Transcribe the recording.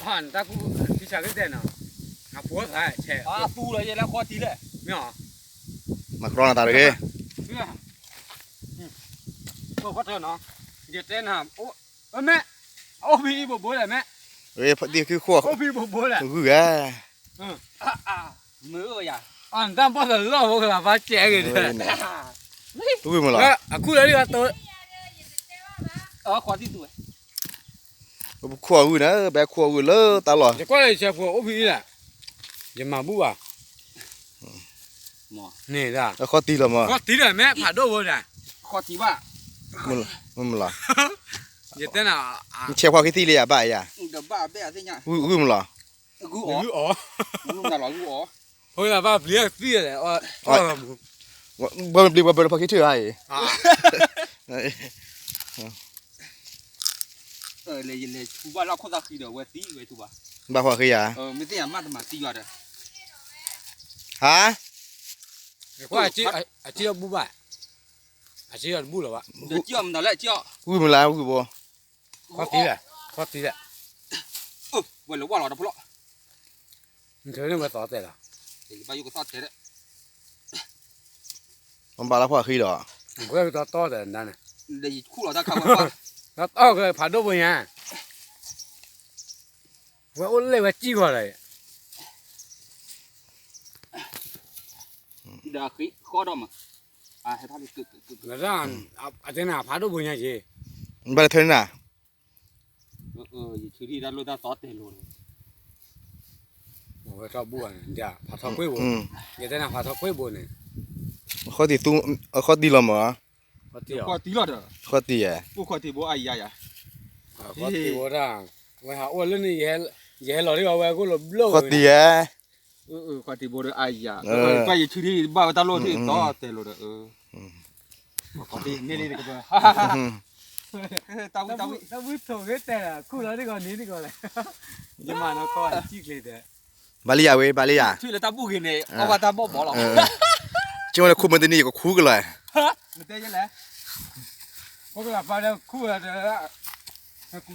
啊，大姑底下个在呢，啊，菠菜切。啊，输了也来花地了。没有。มาครองตาเลย对。我发这呢，你在那，妹，我比不过来妹。เฮ้ยพอดีคือขั้ว我比不过来。คือแก没有呀。啊，咱把这老婆给他把剪给的。รู้มั้ยล่ะ过来这个都。花地多。ขั้วอื่นนะแบบขั้วอื่นเลยตลอด过来切破，我比了，你妈不啊？你的。แล้วเขาตีเรามั้ย我ตี了没？怕多不的。花地吧。มันล่ะ你在那啊？มันเชี่ยวความคิดที่เลยอ่ะบ่ายอ่ะ这爸别这样。รู้มั้ยล่ะกูอ๋อกูน่ะหรอกูอ๋อ后来把别死了，บ่มันปลีบ่พอคิดถึงไอ้เลยทุบเราคนตาขี้เด้อเว้ยตีเว้ยทุบบ่พอคืออ่ะไม่ได้มาแต่มาตีว่าเด้อฮะ我这不办，这不了吧？เดี๋ยวเจ้ามันนั่นแหละเจ้ารู้มั้ยล่ะรู้บ่快ตี了。เว้ยว่าเราเด้อพลอ你这人我咋在了？ไปอยู่กับซอสเด้อมันบ่ละพอคือดอก我也到的难呢。เดี๋ยวคู่เราตาเข้าว่า那到个怕多不严。我那个寄过来。เดี๋ยวขี้ข้อดอมให้พาไปกึก那让在那怕多不严去。มันบ่ได้เท่านั้นน่ะชื่อที่ด้านรถด้านซอสเตลู我找不完，你家怕他贵不？你在那怕他贵不呢？เขาตีตู้เขาตีเรามั้ย我ตี啊！ข้อตีเราเด้อเขาตีอ่ะผู้ข้อตีบ่ไอ้ยา我ตี我这，我那你也老的我我老。เขาตีอ่ะข้อตีบ่ได้ไอ้ยาไปชื่อที่บ้านตาโลที่ซอสเตลูเด้อข้อตีนี่ก็บ่ตาวิ头给带了，过了这个你这个嘞，你妈那搞几个的？บาลีอ่ะเว้ยบาลีอ่ะชื่อแล้วตาบุกินเนี่ยเอาว่าตาบ่บ่หรอกจังว่าคู่มันตัวนี้ก็คู่กันเลยไม่ได้ยังไง我给他把这裤子这